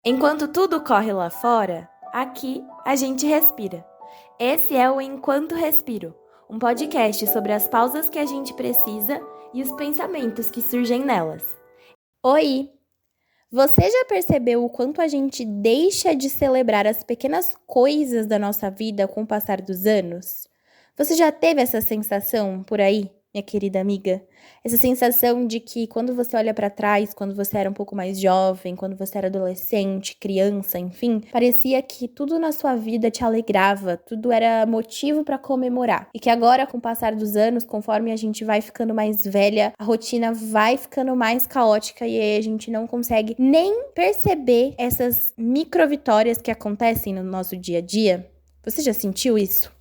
Enquanto tudo corre lá fora, aqui a gente respira. Esse é o Enquanto Respiro, um podcast sobre as pausas que a gente precisa e os pensamentos que surgem nelas. Oi! Você já percebeu o quanto a gente deixa de celebrar as pequenas coisas da nossa vida com o passar dos anos? Você já teve essa sensação por aí, minha querida amiga? Essa sensação de que quando você olha pra trás, quando você era um pouco mais jovem, quando você era adolescente, criança, enfim, parecia que tudo na sua vida te alegrava, tudo era motivo pra comemorar. E que agora, com o passar dos anos, conforme a gente vai ficando mais velha, a rotina vai ficando mais caótica e aí a gente não consegue nem perceber essas micro vitórias que acontecem no nosso dia a dia. Você já sentiu isso?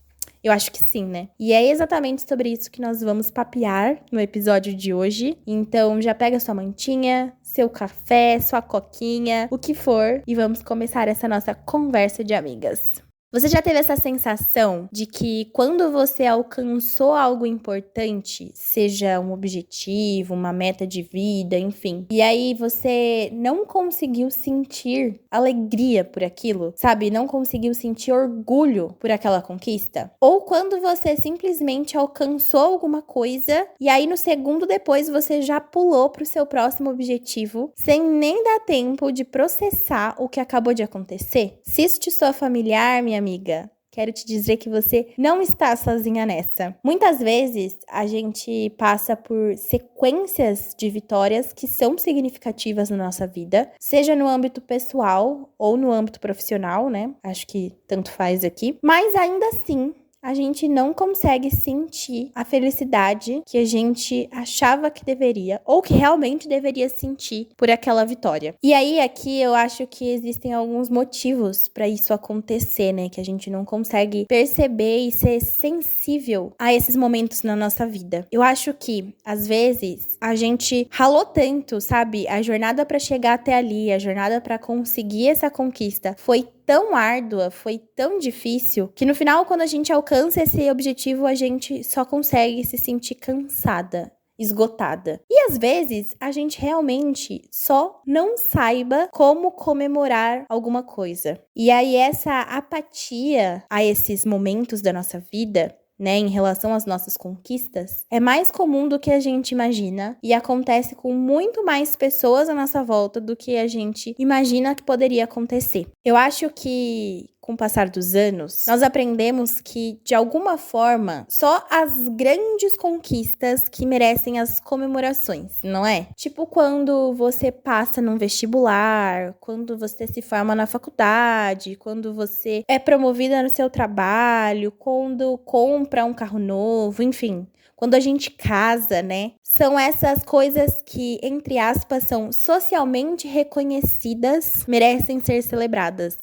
Eu acho que sim, né? E é exatamente sobre isso que nós vamos papear no episódio de hoje. Então já pega sua mantinha, seu café, sua coquinha, o que for, e vamos começar essa nossa conversa de amigas. Você já teve essa sensação de que quando você alcançou algo importante, seja um objetivo, uma meta de vida, enfim, e aí você não conseguiu sentir alegria por aquilo, sabe? Não conseguiu sentir orgulho por aquela conquista? Ou quando você simplesmente alcançou alguma coisa e aí no segundo depois você já pulou pro seu próximo objetivo sem nem dar tempo de processar o que acabou de acontecer? Se isso te soa familiar, minha amiga, quero te dizer que você não está sozinha nessa. Muitas vezes a gente passa por sequências de vitórias que são significativas na nossa vida, seja no âmbito pessoal ou no âmbito profissional, né? Acho que tanto faz aqui. Mas ainda assim, a gente não consegue sentir a felicidade que a gente achava que deveria, ou que realmente deveria sentir por aquela vitória. E aí, aqui, eu acho que existem alguns motivos para isso acontecer, né? Que a gente não consegue perceber e ser sensível a esses momentos na nossa vida. Eu acho que, às vezes, a gente ralou tanto, sabe? A jornada para chegar até ali, a jornada para conseguir essa conquista foi tão árdua, foi tão difícil, que no final, quando a gente alcança esse objetivo, a gente só consegue se sentir cansada, esgotada. E às vezes, a gente realmente só não saiba como comemorar alguma coisa. E aí, essa apatia a esses momentos da nossa vida, né, em relação às nossas conquistas, é mais comum do que a gente imagina e acontece com muito mais pessoas à nossa volta do que a gente imagina que poderia acontecer. Eu acho que com o passar dos anos, nós aprendemos que, de alguma forma, só as grandes conquistas que merecem as comemorações, não é? Tipo quando você passa num vestibular, quando você se forma na faculdade, quando você é promovida no seu trabalho, quando compra um carro novo, enfim. Quando a gente casa, né? São essas coisas que, entre aspas, são socialmente reconhecidas, merecem ser celebradas.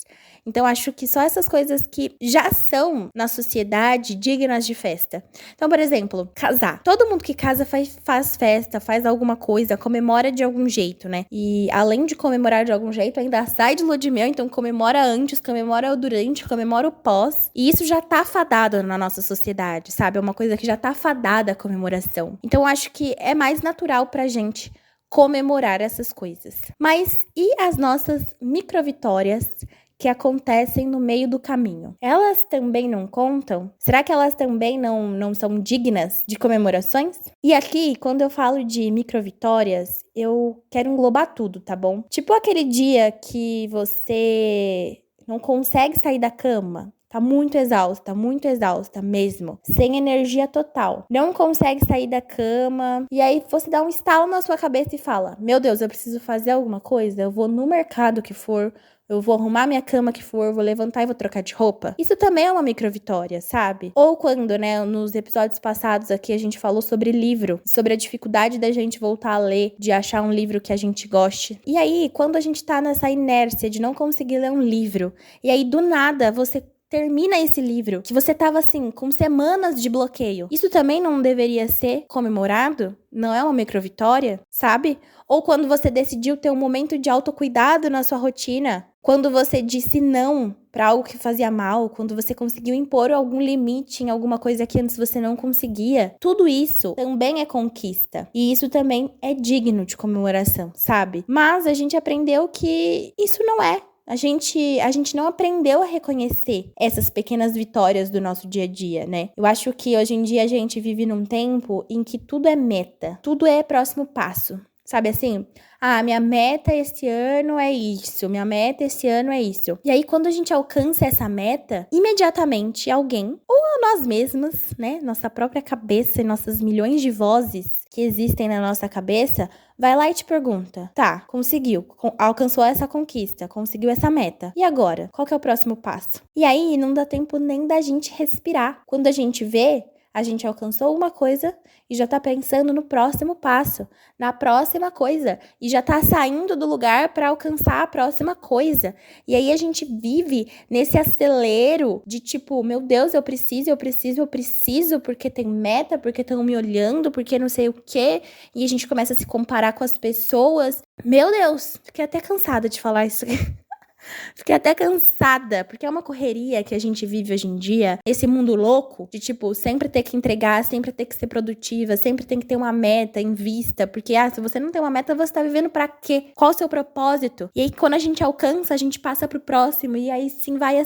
Então, acho que só essas coisas que já são, na sociedade, dignas de festa. Então, por exemplo, casar. Todo mundo que casa faz festa, faz alguma coisa, comemora de algum jeito, né? E além de comemorar de algum jeito, ainda sai de lua de mel, então comemora antes, comemora o durante, comemora o pós. E isso já tá fadado na nossa sociedade, sabe? É uma coisa que já tá fadada a comemoração. Então, acho que é mais natural pra gente comemorar essas coisas. Mas e as nossas micro-vitórias que acontecem no meio do caminho? Elas também não contam? Será que elas também não são dignas de comemorações? E aqui, quando eu falo de micro-vitórias, eu quero englobar tudo, tá bom? Tipo aquele dia que você não consegue sair da cama, tá muito exausta mesmo, sem energia total. Não consegue sair da cama, e aí você dá um estalo na sua cabeça e fala: meu Deus, eu preciso fazer alguma coisa, eu vou no mercado que for, eu vou arrumar minha cama que for, vou levantar e vou trocar de roupa. Isso também é uma micro-vitória, sabe? Ou quando, né, nos episódios passados aqui a gente falou sobre livro, sobre a dificuldade da gente voltar a ler, de achar um livro que a gente goste. E aí, quando a gente tá nessa inércia de não conseguir ler um livro, e aí do nada você termina esse livro, que você tava assim, com semanas de bloqueio. Isso também não deveria ser comemorado? Não é uma microvitória, sabe? Ou quando você decidiu ter um momento de autocuidado na sua rotina, quando você disse não para algo que fazia mal, quando você conseguiu impor algum limite em alguma coisa que antes você não conseguia. Tudo isso também é conquista. E isso também é digno de comemoração, sabe? Mas a gente aprendeu que isso não é. A gente não aprendeu a reconhecer essas pequenas vitórias do nosso dia a dia, né? Eu acho que hoje em dia a gente vive num tempo em que tudo é meta, tudo é próximo passo. Sabe assim? Minha meta esse ano é isso, minha meta esse ano é isso. E aí, quando a gente alcança essa meta, imediatamente alguém, ou nós mesmas, né? Nossa própria cabeça e nossas milhões de vozes que existem na nossa cabeça, vai lá e te pergunta, tá, conseguiu, alcançou essa conquista, conseguiu essa meta. E agora? Qual que é o próximo passo? E aí, não dá tempo nem da gente respirar. Quando a gente vê, a gente alcançou uma coisa e já tá pensando no próximo passo, na próxima coisa. E já tá saindo do lugar para alcançar a próxima coisa. E aí a gente vive nesse acelero de tipo, meu Deus, eu preciso, porque tem meta, porque estão me olhando, porque não sei o quê. E a gente começa a se comparar com as pessoas. Meu Deus, fiquei até cansada de falar isso aqui. Fiquei até cansada, porque é uma correria que a gente vive hoje em dia, esse mundo louco, de tipo, sempre ter que entregar, sempre ter que ser produtiva, sempre tem que ter uma meta em vista, porque, se você não tem uma meta, você tá vivendo pra quê? Qual o seu propósito? E aí, quando a gente alcança, a gente passa pro próximo, e aí, assim vai.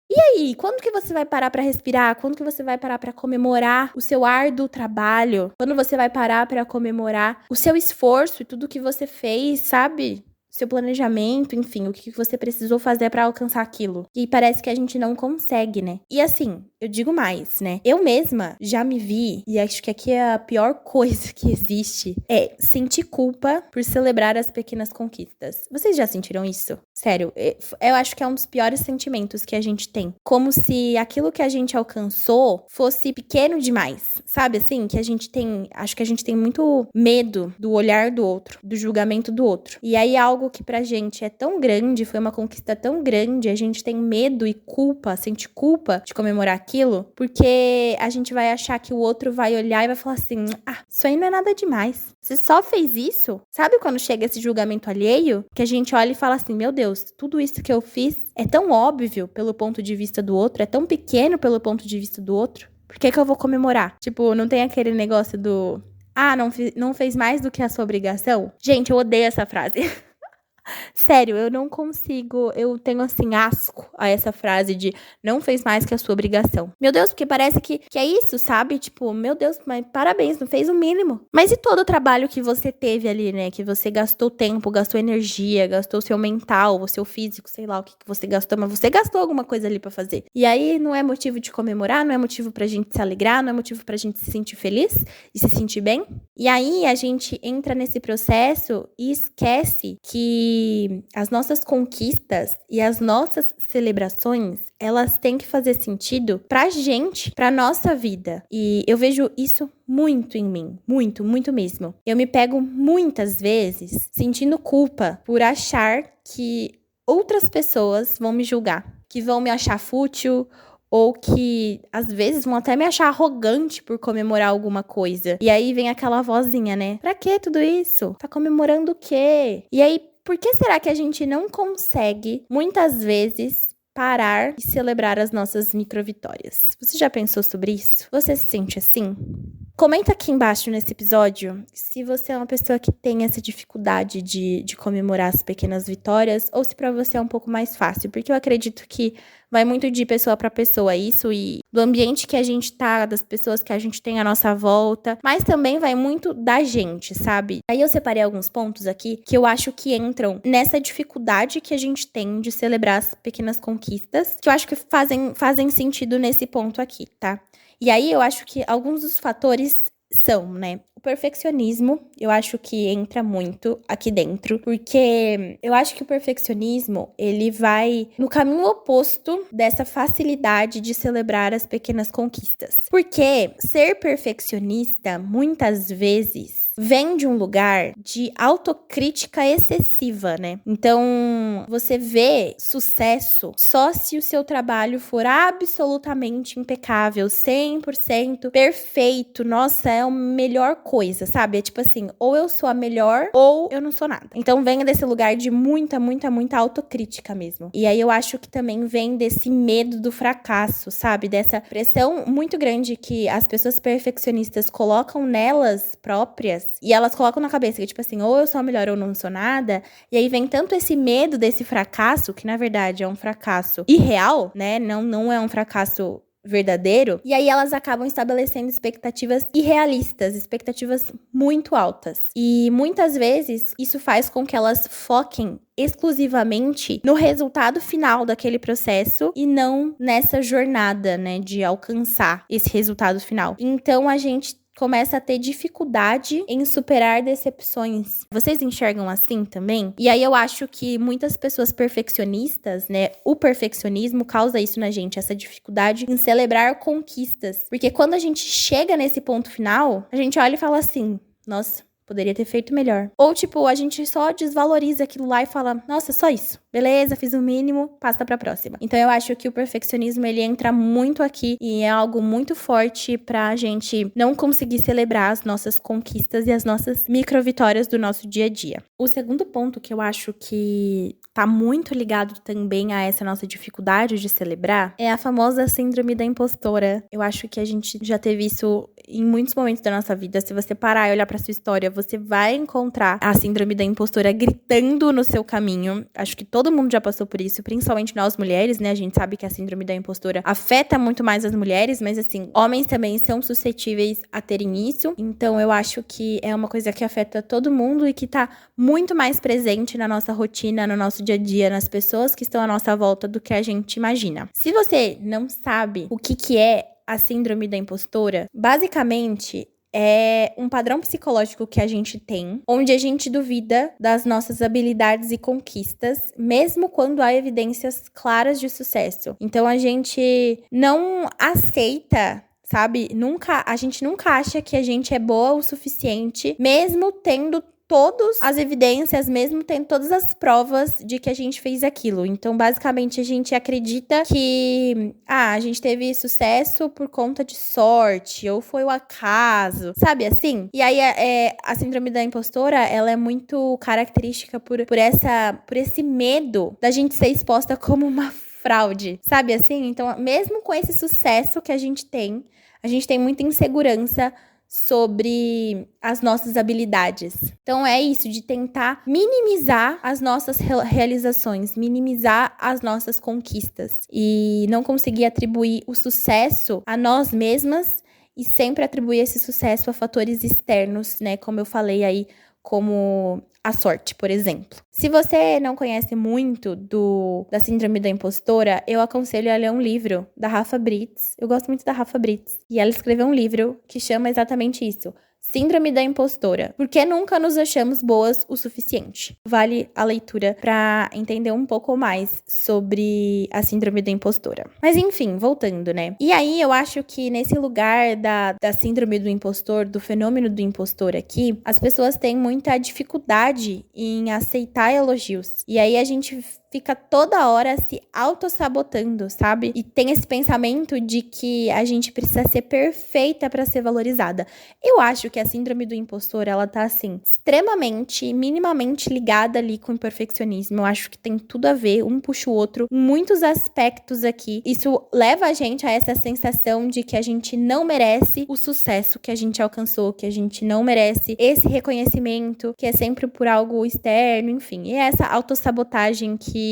E aí, quando que você vai parar pra respirar? Quando que você vai parar pra comemorar o seu árduo trabalho? Quando você vai parar pra comemorar o seu esforço e tudo que você fez, sabe? Seu planejamento, enfim, o que você precisou fazer pra alcançar aquilo. E parece que a gente não consegue, né? E assim, eu digo mais, né? Eu mesma já me vi, e acho que aqui é a pior coisa que existe, é sentir culpa por celebrar as pequenas conquistas. Vocês já sentiram isso? Sério, eu acho que é um dos piores sentimentos que a gente tem. Como se aquilo que a gente alcançou fosse pequeno demais. Sabe assim? Acho que a gente tem muito medo do olhar do outro, do julgamento do outro. E aí algo que pra gente é tão grande, foi uma conquista tão grande, a gente tem medo e culpa, sente culpa de comemorar aquilo, porque a gente vai achar que o outro vai olhar e vai falar assim, isso aí não é nada demais. Você só fez isso? Sabe quando chega esse julgamento alheio? Que a gente olha e fala assim, meu Deus, tudo isso que eu fiz é tão óbvio pelo ponto de vista do outro, é tão pequeno pelo ponto de vista do outro. Por que eu vou comemorar? Tipo, não tem aquele negócio do... não fez mais do que a sua obrigação? Gente, eu odeio essa frase. Sério, eu não consigo, eu tenho assim asco a essa frase de não fez mais que a sua obrigação. Meu Deus, porque parece que é isso, sabe? Tipo, meu Deus, mas parabéns, não fez o mínimo. Mas e todo o trabalho que você teve ali, né? Que você gastou tempo, gastou energia, gastou seu mental, o seu físico, sei lá o que você gastou, mas você gastou alguma coisa ali pra fazer. E aí não é motivo de comemorar, não é motivo pra gente se alegrar, não é motivo pra gente se sentir feliz e se sentir bem. E aí a gente entra nesse processo e esquece que as nossas conquistas e as nossas celebrações, elas têm que fazer sentido pra gente, pra nossa vida. E eu vejo isso muito em mim, muito, muito mesmo. Eu me pego muitas vezes sentindo culpa por achar que outras pessoas vão me julgar, que vão me achar fútil, ou que, às vezes, vão até me achar arrogante por comemorar alguma coisa. E aí vem aquela vozinha, né? Pra que tudo isso? Tá comemorando o quê? E aí, por que será que a gente não consegue, muitas vezes, parar e celebrar as nossas microvitórias? Você já pensou sobre isso? Você se sente assim? Comenta aqui embaixo nesse episódio se você é uma pessoa que tem essa dificuldade de comemorar as pequenas vitórias ou se pra você é um pouco mais fácil, porque eu acredito que vai muito de pessoa pra pessoa isso e do ambiente que a gente tá, das pessoas que a gente tem à nossa volta, mas também vai muito da gente, sabe? Aí eu separei alguns pontos aqui que eu acho que entram nessa dificuldade que a gente tem de celebrar as pequenas conquistas, que eu acho que fazem sentido nesse ponto aqui, tá? E aí eu acho que alguns dos fatores são, né? O perfeccionismo, eu acho que entra muito aqui dentro, porque eu acho que o perfeccionismo, ele vai no caminho oposto dessa facilidade de celebrar as pequenas conquistas. Porque ser perfeccionista, muitas vezes, vem de um lugar de autocrítica excessiva, né? Então, você vê sucesso só se o seu trabalho for absolutamente impecável, 100% perfeito. Nossa, é a melhor coisa, sabe? É tipo assim, ou eu sou a melhor ou eu não sou nada. Então, vem desse lugar de muita autocrítica mesmo. E aí, eu acho que também vem desse medo do fracasso, sabe? Dessa pressão muito grande que as pessoas perfeccionistas colocam nelas próprias e elas colocam na cabeça que, tipo assim, ou eu sou a melhor ou não sou nada. E aí vem tanto esse medo desse fracasso, que na verdade é um fracasso irreal, né? Não é um fracasso verdadeiro. E aí elas acabam estabelecendo expectativas irrealistas, expectativas muito altas. E muitas vezes isso faz com que elas foquem exclusivamente no resultado final daquele processo e não nessa jornada, né, de alcançar esse resultado final. Então a gente começa a ter dificuldade em superar decepções. Vocês enxergam assim também? E aí eu acho que muitas pessoas perfeccionistas, né, o perfeccionismo causa isso na gente, essa dificuldade em celebrar conquistas. Porque quando a gente chega nesse ponto final, a gente olha e fala assim, nossa, poderia ter feito melhor. Ou, tipo, a gente só desvaloriza aquilo lá e fala, nossa, só isso. Beleza, fiz o mínimo, passa pra próxima. Então, eu acho que o perfeccionismo, ele entra muito aqui e é algo muito forte pra gente não conseguir celebrar as nossas conquistas e as nossas micro-vitórias do nosso dia a dia. O segundo ponto que eu acho que tá muito ligado também a essa nossa dificuldade de celebrar é a famosa síndrome da impostora. Eu acho que a gente já teve isso em muitos momentos da nossa vida. Se você parar e olhar pra sua história, você vai encontrar a síndrome da impostora gritando no seu caminho. Acho que todo mundo já passou por isso, principalmente nós mulheres, né? A gente sabe que a síndrome da impostora afeta muito mais as mulheres, mas assim, homens também são suscetíveis a terem isso. Então eu acho que é uma coisa que afeta todo mundo e que tá muito mais presente na nossa rotina, no nosso dia a dia, nas pessoas que estão à nossa volta do que a gente imagina. Se você não sabe o que é a síndrome da impostora, basicamente é um padrão psicológico que a gente tem, onde a gente duvida das nossas habilidades e conquistas, mesmo quando há evidências claras de sucesso. Então a gente não aceita, sabe? A gente nunca acha que a gente é boa o suficiente, mesmo tendo todas as evidências, mesmo tendo todas as provas de que a gente fez aquilo. Então, basicamente, a gente acredita que a gente teve sucesso por conta de sorte, ou foi o acaso, sabe assim? E aí, a síndrome da impostora, ela é muito característica por esse medo da gente ser exposta como uma fraude, sabe assim? Então, mesmo com esse sucesso que a gente tem muita insegurança sobre as nossas habilidades. Então é isso, de tentar minimizar as nossas realizações, minimizar as nossas conquistas e não conseguir atribuir o sucesso a nós mesmas e sempre atribuir esse sucesso a fatores externos, né? Como eu falei aí, como a sorte, por exemplo. Se você não conhece muito da síndrome da impostora, eu aconselho a ler um livro da Rafa Brits. Eu gosto muito da Rafa Brits. E ela escreveu um livro que chama exatamente isso. Síndrome da impostora. Por que nunca nos achamos boas o suficiente? Vale a leitura para entender um pouco mais sobre a síndrome da impostora. Mas enfim, voltando, né? E aí eu acho que nesse lugar da síndrome do impostor, do fenômeno do impostor aqui, as pessoas têm muita dificuldade em aceitar elogios. E aí a gente fica toda hora se autossabotando, sabe? E tem esse pensamento de que a gente precisa ser perfeita para ser valorizada. Eu acho que a síndrome do impostor, ela tá, assim, extremamente, minimamente ligada ali com o perfeccionismo. Eu acho que tem tudo a ver, um puxa o outro, em muitos aspectos aqui. Isso leva a gente a essa sensação de que a gente não merece o sucesso que a gente alcançou, que a gente não merece esse reconhecimento, que é sempre por algo externo, enfim. E é essa autossabotagem que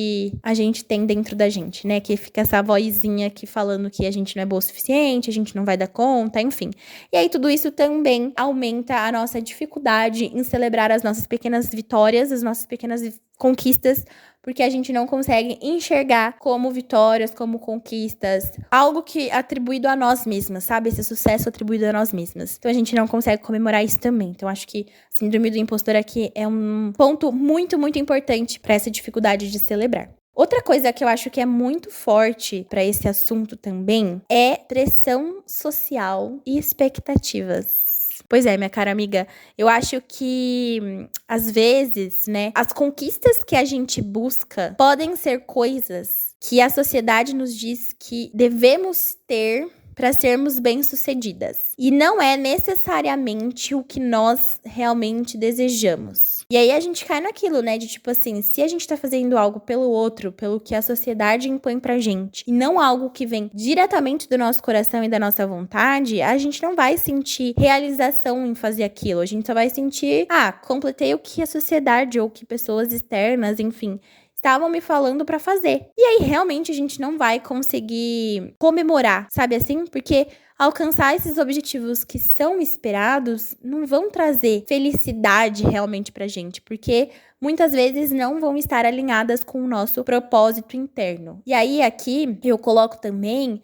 a gente tem dentro da gente, né? Que fica essa vozinha aqui falando que a gente não é boa o suficiente, a gente não vai dar conta, enfim. E aí tudo isso também aumenta a nossa dificuldade em celebrar as nossas pequenas vitórias, as nossas pequenas conquistas, porque a gente não consegue enxergar como vitórias, como conquistas, algo que é atribuído a nós mesmas, sabe? Esse sucesso atribuído a nós mesmas. Então a gente não consegue comemorar isso também. Então acho que a síndrome do impostor aqui é um ponto muito, muito importante para essa dificuldade de celebrar. Outra coisa que eu acho que é muito forte para esse assunto também é pressão social e expectativas. Pois é, minha cara amiga, eu acho que, às vezes, né, as conquistas que a gente busca podem ser coisas que a sociedade nos diz que devemos ter para sermos bem-sucedidas. E não é necessariamente o que nós realmente desejamos. E aí a gente cai naquilo, né, de tipo assim, se a gente tá fazendo algo pelo outro, pelo que a sociedade impõe pra gente, e não algo que vem diretamente do nosso coração e da nossa vontade, a gente não vai sentir realização em fazer aquilo. A gente só vai sentir, completei o que a sociedade ou que pessoas externas, enfim, estavam me falando pra fazer. E aí, realmente, a gente não vai conseguir comemorar, sabe assim? Porque alcançar esses objetivos que são esperados não vão trazer felicidade realmente pra gente, porque muitas vezes não vão estar alinhadas com o nosso propósito interno. E aí, aqui, eu coloco também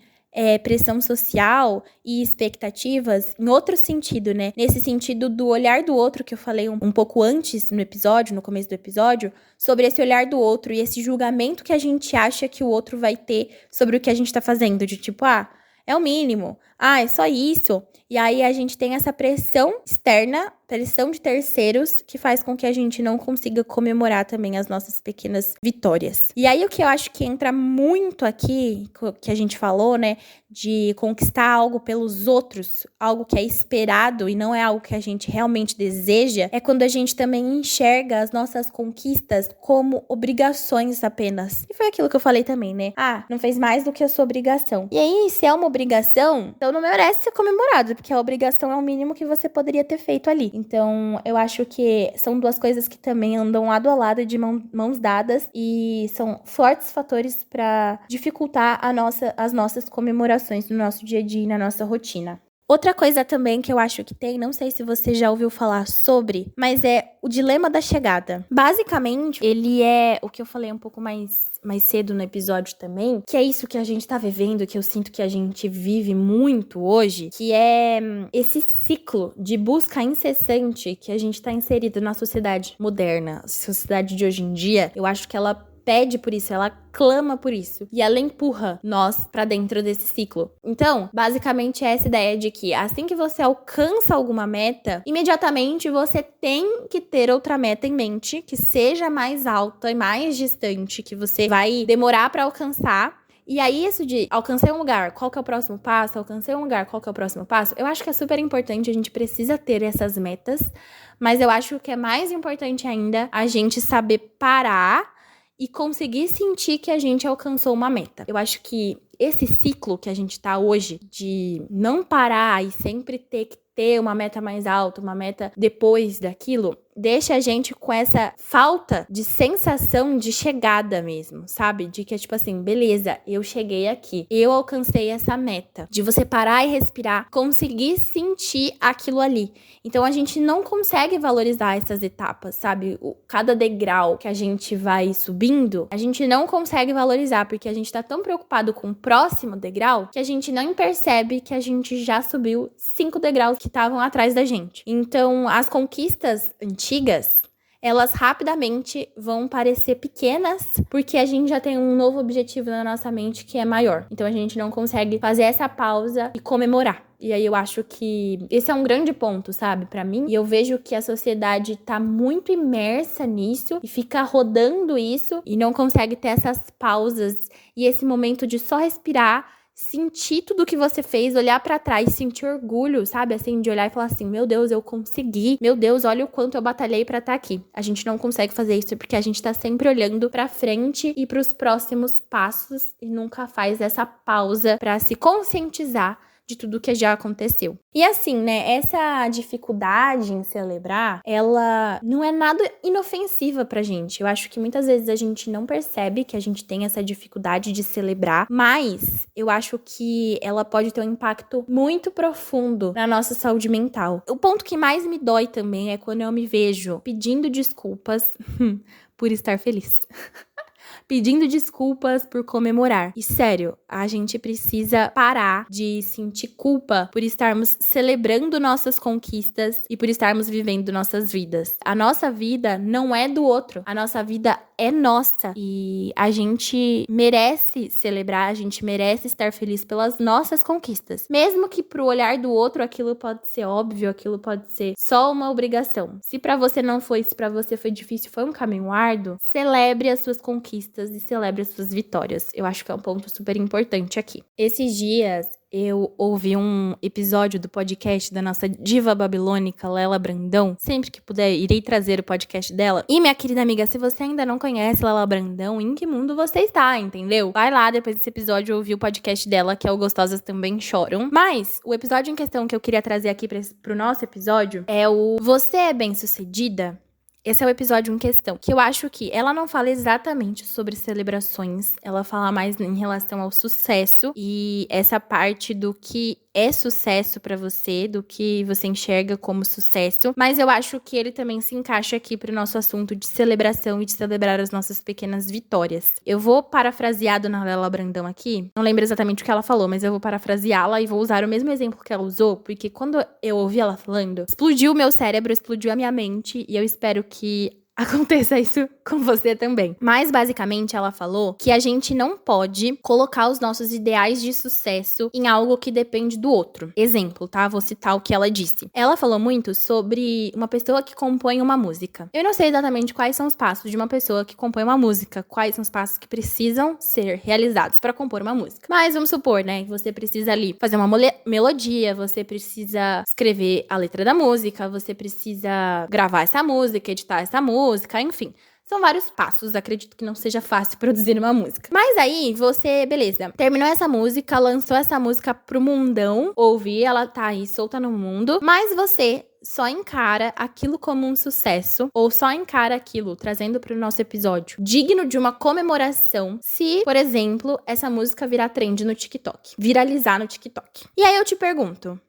pressão social e expectativas em outro sentido, né? Nesse sentido do olhar do outro que eu falei um pouco antes no episódio, no começo do episódio, sobre esse olhar do outro e esse julgamento que a gente acha que o outro vai ter sobre o que a gente tá fazendo, de tipo, é o mínimo, é só isso. E aí a gente tem essa pressão externa, pressão de terceiros, que faz com que a gente não consiga comemorar também as nossas pequenas vitórias. E aí o que eu acho que entra muito aqui, que a gente falou, né, de conquistar algo pelos outros, algo que é esperado e não é algo que a gente realmente deseja, é quando a gente também enxerga as nossas conquistas como obrigações apenas. E foi aquilo que eu falei também, né? Não fez mais do que a sua obrigação. E aí, se é uma obrigação, então não merece ser comemorado, porque a obrigação é o mínimo que você poderia ter feito ali. Então, eu acho que são duas coisas que também andam lado a lado, de mãos dadas, e são fortes fatores para dificultar as nossas comemorações no nosso dia a dia e na nossa rotina. Outra coisa também que eu acho que tem, não sei se você já ouviu falar sobre, mas é o dilema da chegada. Basicamente, ele é o que eu falei um pouco mais cedo no episódio também, que é isso que a gente tá vivendo, que eu sinto que a gente vive muito hoje, que é esse ciclo de busca incessante que a gente tá inserido na sociedade moderna, a sociedade de hoje em dia. Eu acho que ela pede por isso, ela clama por isso. E ela empurra nós pra dentro desse ciclo. Então, basicamente é essa ideia de que assim que você alcança alguma meta, imediatamente você tem que ter outra meta em mente, que seja mais alta e mais distante, que você vai demorar pra alcançar. E aí, isso de alcancei um lugar, qual que é o próximo passo? Alcancei um lugar, qual que é o próximo passo? Eu acho que é super importante, a gente precisa ter essas metas, mas eu acho que é mais importante ainda a gente saber parar e conseguir sentir que a gente alcançou uma meta. Eu acho que esse ciclo que a gente tá hoje, de não parar e sempre ter que ter uma meta mais alta, uma meta depois daquilo, deixa a gente com essa falta de sensação de chegada mesmo, sabe? De que é tipo assim, beleza, eu cheguei aqui, eu alcancei essa meta. De você parar e respirar, conseguir sentir aquilo ali. Então a gente não consegue valorizar essas etapas, sabe? Cada degrau que a gente vai subindo, a gente não consegue valorizar, porque a gente tá tão preocupado com o próximo degrau que a gente não percebe que a gente já subiu 5 degraus que estavam atrás da gente. Então, as conquistas antigas, elas rapidamente vão parecer pequenas, porque a gente já tem um novo objetivo na nossa mente que é maior. Então, a gente não consegue fazer essa pausa e comemorar. E aí eu acho que esse é um grande ponto, sabe, pra mim. E eu vejo que a sociedade tá muito imersa nisso e fica rodando isso e não consegue ter essas pausas e esse momento de só respirar, sentir tudo que você fez, olhar pra trás, sentir orgulho, sabe? Assim, de olhar e falar assim, meu Deus, eu consegui. Meu Deus, olha o quanto eu batalhei pra estar aqui. A gente não consegue fazer isso porque a gente tá sempre olhando pra frente e pros próximos passos e nunca faz essa pausa pra se conscientizar de tudo que já aconteceu. E assim, né, essa dificuldade em celebrar, ela não é nada inofensiva pra gente. Eu acho que muitas vezes a gente não percebe que a gente tem essa dificuldade de celebrar, mas eu acho que ela pode ter um impacto muito profundo na nossa saúde mental. O ponto que mais me dói também é quando eu me vejo pedindo desculpas por estar feliz. pedindo desculpas por comemorar. E sério, a gente precisa parar de sentir culpa por estarmos celebrando nossas conquistas e por estarmos vivendo nossas vidas. A nossa vida não é do outro, a nossa vida é nossa e a gente merece celebrar, a gente merece estar feliz pelas nossas conquistas. Mesmo que pro olhar do outro aquilo pode ser óbvio, aquilo pode ser só uma obrigação. Se pra você não foi, se pra você foi difícil, foi um caminho árduo, celebre as suas conquistas e celebre as suas vitórias. Eu acho que é um ponto super importante aqui. Esses dias eu ouvi um episódio do podcast da nossa diva babilônica, Lela Brandão. Sempre que puder, irei trazer o podcast dela. E minha querida amiga, se você ainda não conhece Lela Brandão, em que mundo você está, entendeu? Vai lá depois desse episódio ouvir o podcast dela, que é o Gostosas Também Choram. Mas o episódio em questão que eu queria trazer aqui pro nosso episódio é o Você é Bem-Sucedida? Esse é o episódio em questão, que eu acho que ela não fala exatamente sobre celebrações, ela fala mais em relação ao sucesso e essa parte do que é sucesso pra você, do que você enxerga como sucesso, mas eu acho que ele também se encaixa aqui pro nosso assunto de celebração e de celebrar as nossas pequenas vitórias. Eu vou parafrasear a Dona Lela Brandão aqui, não lembro exatamente o que ela falou, mas eu vou parafraseá-la e vou usar o mesmo exemplo que ela usou, porque quando eu ouvi ela falando, explodiu o meu cérebro, explodiu a minha mente, e eu espero que aconteça isso com você também. Mas, basicamente, ela falou que a gente não pode colocar os nossos ideais de sucesso em algo que depende do outro. Exemplo, tá? Vou citar o que ela disse. Ela falou muito sobre uma pessoa que compõe uma música. Eu não sei exatamente quais são os passos de uma pessoa que compõe uma música, quais são os passos que precisam ser realizados para compor uma música. Mas vamos supor, né, que você precisa ali fazer uma melodia, você precisa escrever a letra da música, você precisa gravar essa música, editar essa música, enfim. São vários passos, acredito que não seja fácil produzir uma música. Mas aí, você, beleza, terminou essa música, lançou essa música pro mundão, ouvir, ela tá aí solta no mundo, mas você só encara aquilo como um sucesso, ou só encara aquilo, trazendo pro nosso episódio, digno de uma comemoração, se, por exemplo, essa música virar trend no TikTok, viralizar no TikTok. E aí eu te pergunto,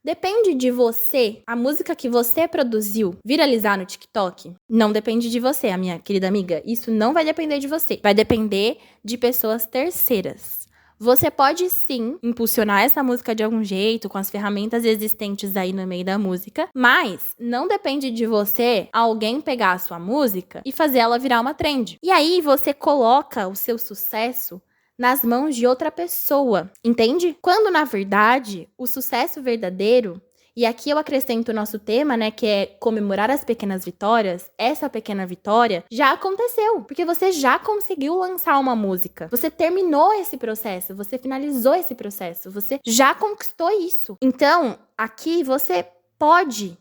depende de você, a música que você produziu, viralizar no TikTok? Não depende de você, a minha querida amiga. Isso não vai depender de você. Vai depender de pessoas terceiras. Você pode sim impulsionar essa música de algum jeito, com as ferramentas existentes aí no meio da música, mas não depende de você alguém pegar a sua música e fazer ela virar uma trend. E aí você coloca o seu sucesso nas mãos de outra pessoa, entende? Quando, na verdade, o sucesso verdadeiro, e aqui eu acrescento o nosso tema, né, que é comemorar as pequenas vitórias, essa pequena vitória já aconteceu, porque você já conseguiu lançar uma música, você terminou esse processo, você finalizou esse processo, você já conquistou isso. Então, aqui você pode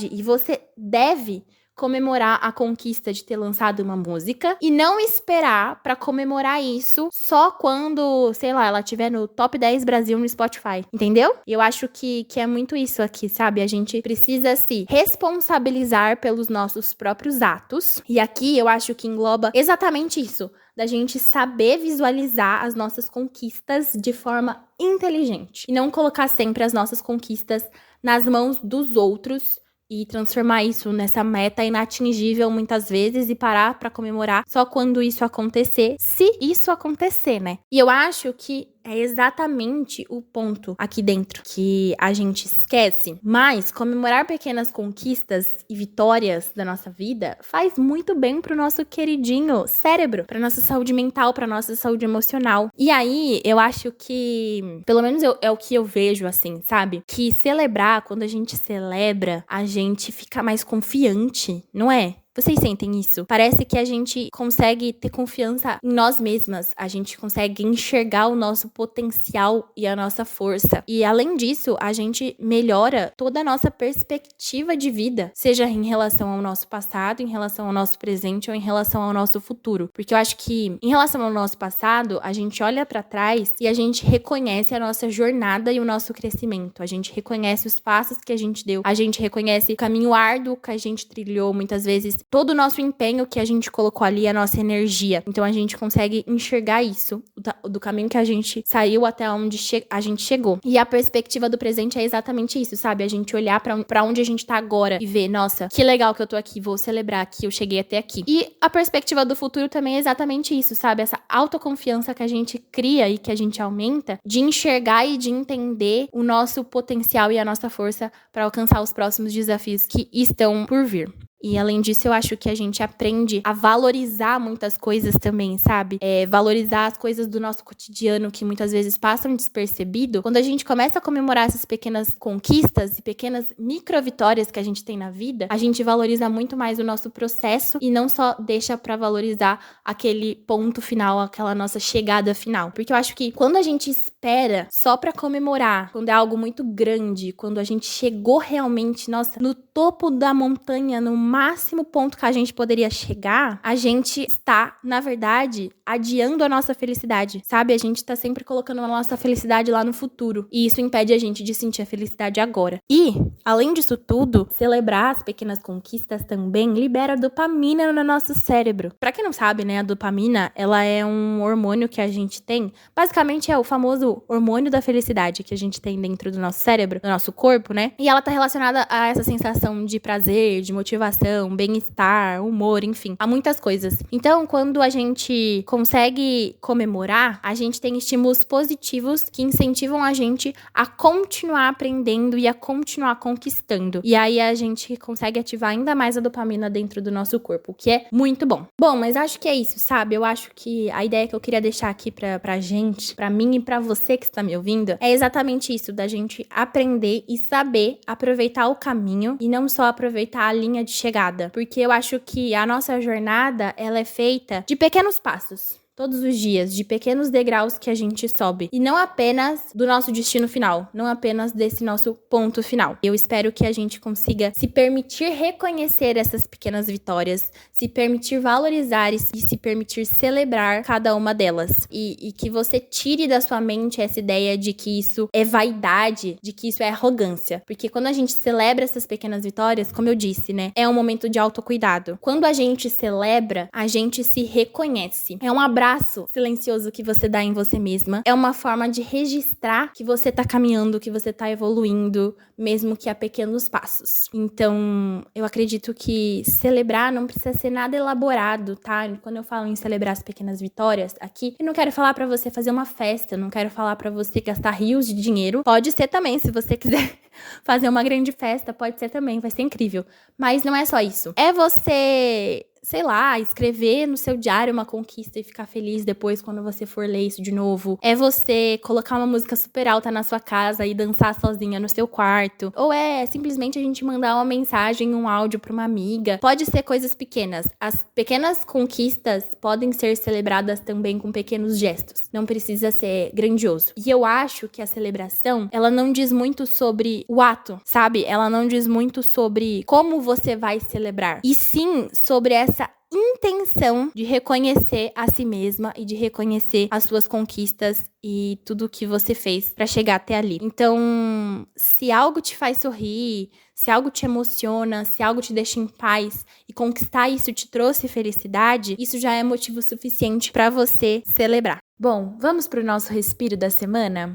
e você deve comemorar a conquista de ter lançado uma música e não esperar pra comemorar isso só quando, sei lá, ela estiver no top 10 Brasil no Spotify, entendeu? E eu acho que é muito isso aqui, sabe? A gente precisa se responsabilizar pelos nossos próprios atos. E aqui eu acho que engloba exatamente isso, da gente saber visualizar as nossas conquistas de forma inteligente e não colocar sempre as nossas conquistas nas mãos dos outros e transformar isso nessa meta inatingível muitas vezes e parar pra comemorar só quando isso acontecer, se isso acontecer, né? E eu acho que é exatamente o ponto aqui dentro que a gente esquece, mas comemorar pequenas conquistas e vitórias da nossa vida faz muito bem pro nosso queridinho cérebro, pra nossa saúde mental, pra nossa saúde emocional. E aí, eu acho que, pelo menos é o que eu vejo assim, sabe? Que celebrar, quando a gente celebra, a gente fica mais confiante, não é? Vocês sentem isso? Parece que a gente consegue ter confiança em nós mesmas. A gente consegue enxergar o nosso potencial e a nossa força. E além disso, a gente melhora toda a nossa perspectiva de vida. Seja em relação ao nosso passado, em relação ao nosso presente ou em relação ao nosso futuro. Porque eu acho que em relação ao nosso passado, a gente olha pra trás e a gente reconhece a nossa jornada e o nosso crescimento. A gente reconhece os passos que a gente deu. A gente reconhece o caminho árduo que a gente trilhou muitas vezes todo o nosso empenho que a gente colocou ali, a nossa energia. Então a gente consegue enxergar isso, do caminho que a gente saiu até onde a gente chegou. E a perspectiva do presente é exatamente isso, sabe? A gente olhar pra onde a gente tá agora e ver, nossa, que legal que eu tô aqui, vou celebrar que eu cheguei até aqui. E a perspectiva do futuro também é exatamente isso, sabe? Essa autoconfiança que a gente cria e que a gente aumenta de enxergar e de entender o nosso potencial e a nossa força para alcançar os próximos desafios que estão por vir. E além disso, eu acho que a gente aprende a valorizar muitas coisas também, sabe? Valorizar as coisas do nosso cotidiano que muitas vezes passam despercebido. Quando a gente começa a comemorar essas pequenas conquistas e pequenas micro-vitórias que a gente tem na vida, a gente valoriza muito mais o nosso processo e não só deixa pra valorizar aquele ponto final, aquela nossa chegada final. Porque eu acho que quando a gente espera só pra comemorar, quando é algo muito grande, quando a gente chegou realmente, nossa, no topo da montanha, no máximo ponto que a gente poderia chegar, a gente está, na verdade, adiando a nossa felicidade, sabe? A gente tá sempre colocando a nossa felicidade lá no futuro. E isso impede a gente de sentir a felicidade agora. E, além disso tudo, celebrar as pequenas conquistas também libera dopamina no nosso cérebro. Pra quem não sabe, né, a dopamina, ela é um hormônio que a gente tem. Basicamente é o famoso hormônio da felicidade que a gente tem dentro do nosso cérebro, do nosso corpo, né? E ela tá relacionada a essa sensação de prazer, de motivação, bem-estar, humor, enfim, há muitas coisas. Então, quando a gente consegue comemorar, a gente tem estímulos positivos que incentivam a gente a continuar aprendendo e a continuar conquistando. E aí a gente consegue ativar ainda mais a dopamina dentro do nosso corpo, o que é muito bom. Bom, mas acho que é isso, sabe? Eu acho que a ideia que eu queria deixar aqui pra gente, pra mim e pra você que está me ouvindo, é exatamente isso, da gente aprender e saber aproveitar o caminho e não só aproveitar a linha de chegada, porque eu acho que a nossa jornada, ela é feita de pequenos passos. Todos os dias, de pequenos degraus que a gente sobe. E não apenas do nosso destino final, não apenas desse nosso ponto final. Eu espero que a gente consiga se permitir reconhecer essas pequenas vitórias, se permitir valorizar e se permitir celebrar cada uma delas. E que você tire da sua mente essa ideia de que isso é vaidade, de que isso é arrogância. Porque quando a gente celebra essas pequenas vitórias, como eu disse, né, é um momento de autocuidado. Quando a gente celebra, a gente se reconhece. É um abraço silencioso que você dá em você mesma. É uma forma de registrar que você tá caminhando, que você tá evoluindo, mesmo que a pequenos passos. Então, eu acredito que celebrar não precisa ser nada elaborado, tá? Quando eu falo em celebrar as pequenas vitórias aqui, eu não quero falar pra você fazer uma festa, eu não quero falar pra você gastar rios de dinheiro. Pode ser também, se você quiser fazer uma grande festa, pode ser também, vai ser incrível. Mas não é só isso. É você, sei lá, escrever no seu diário uma conquista e ficar feliz depois quando você for ler isso de novo. É você colocar uma música super alta na sua casa e dançar sozinha no seu quarto. Ou é simplesmente a gente mandar uma mensagem, um áudio pra uma amiga. Pode ser coisas pequenas. As pequenas conquistas podem ser celebradas também com pequenos gestos. Não precisa ser grandioso. E eu acho que a celebração, ela não diz muito sobre o ato, sabe? Ela não diz muito sobre como você vai celebrar. E sim sobre essa intenção de reconhecer a si mesma e de reconhecer as suas conquistas e tudo que você fez pra chegar até ali. Então, se algo te faz sorrir, se algo te emociona, se algo te deixa em paz e conquistar isso te trouxe felicidade, isso já é motivo suficiente pra você celebrar. Bom, vamos pro nosso respiro da semana?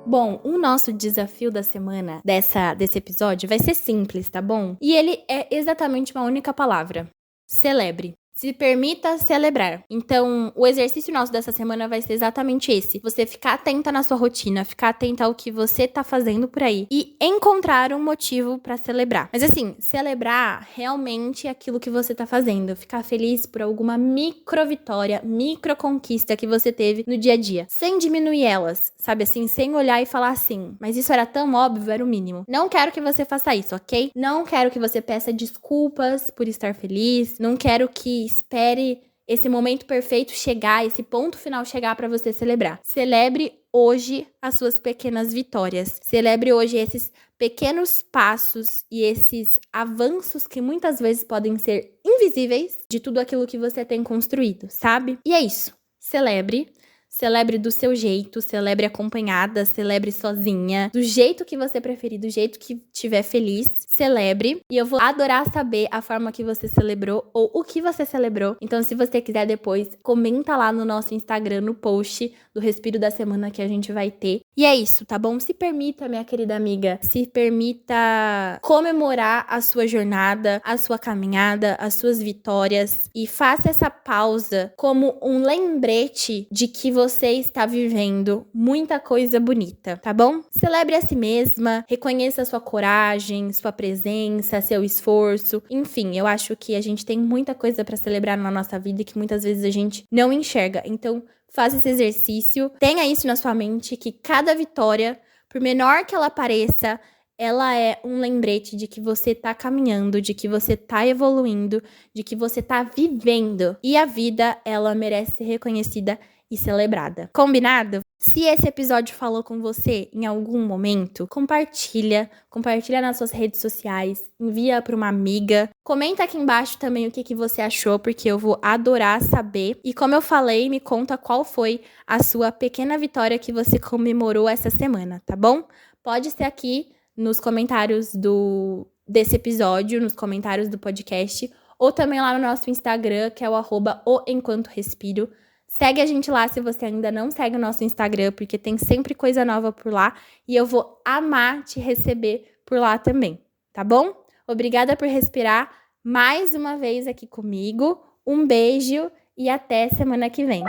Bom, o nosso desafio da semana desse episódio vai ser simples, tá bom? E ele é exatamente uma única palavra: celebre. Se permita celebrar. Então, o exercício nosso dessa semana vai ser exatamente esse. Você ficar atenta na sua rotina, ficar atenta ao que você tá fazendo por aí e encontrar um motivo pra celebrar. Mas assim, celebrar realmente aquilo que você tá fazendo. Ficar feliz por alguma micro vitória, micro conquista que você teve no dia a dia. Sem diminuir elas, sabe assim? Sem olhar e falar assim, mas isso era tão óbvio, era o mínimo. Não quero que você faça isso, ok? Não quero que você peça desculpas por estar feliz. Não quero que espere esse momento perfeito chegar, esse ponto final chegar pra você celebrar. Celebre hoje as suas pequenas vitórias. Celebre hoje esses pequenos passos e esses avanços que muitas vezes podem ser invisíveis de tudo aquilo que você tem construído, sabe? E é isso. Celebre. Celebre do seu jeito, celebre acompanhada, celebre sozinha, do jeito que você preferir, do jeito que estiver feliz, celebre. E eu vou adorar saber a forma que você celebrou ou o que você celebrou. Então, se você quiser depois, comenta lá no nosso Instagram, no post do Respiro da Semana que a gente vai ter. E é isso, tá bom? Se permita, minha querida amiga, se permita comemorar a sua jornada, a sua caminhada, as suas vitórias e faça essa pausa como um lembrete de que você está vivendo muita coisa bonita, tá bom? Celebre a si mesma, reconheça a sua coragem, sua presença, seu esforço. Enfim, eu acho que a gente tem muita coisa pra celebrar na nossa vida e que muitas vezes a gente não enxerga. Então, faça esse exercício, tenha isso na sua mente, que cada vitória, por menor que ela pareça, ela é um lembrete de que você tá caminhando, de que você tá evoluindo, de que você tá vivendo. E a vida, ela merece ser reconhecida e celebrada. Combinado? Se esse episódio falou com você em algum momento, compartilha nas suas redes sociais, envia para uma amiga. Comenta aqui embaixo também o que você achou, porque eu vou adorar saber. E como eu falei, me conta qual foi a sua pequena vitória que você comemorou essa semana, tá bom? Pode ser aqui nos comentários desse episódio, nos comentários do podcast, ou também lá no nosso Instagram, que é o @oenquantorespiro. Segue a gente lá se você ainda não segue o nosso Instagram, porque tem sempre coisa nova por lá e eu vou amar te receber por lá também, tá bom? Obrigada por respirar mais uma vez aqui comigo. Um beijo e até semana que vem.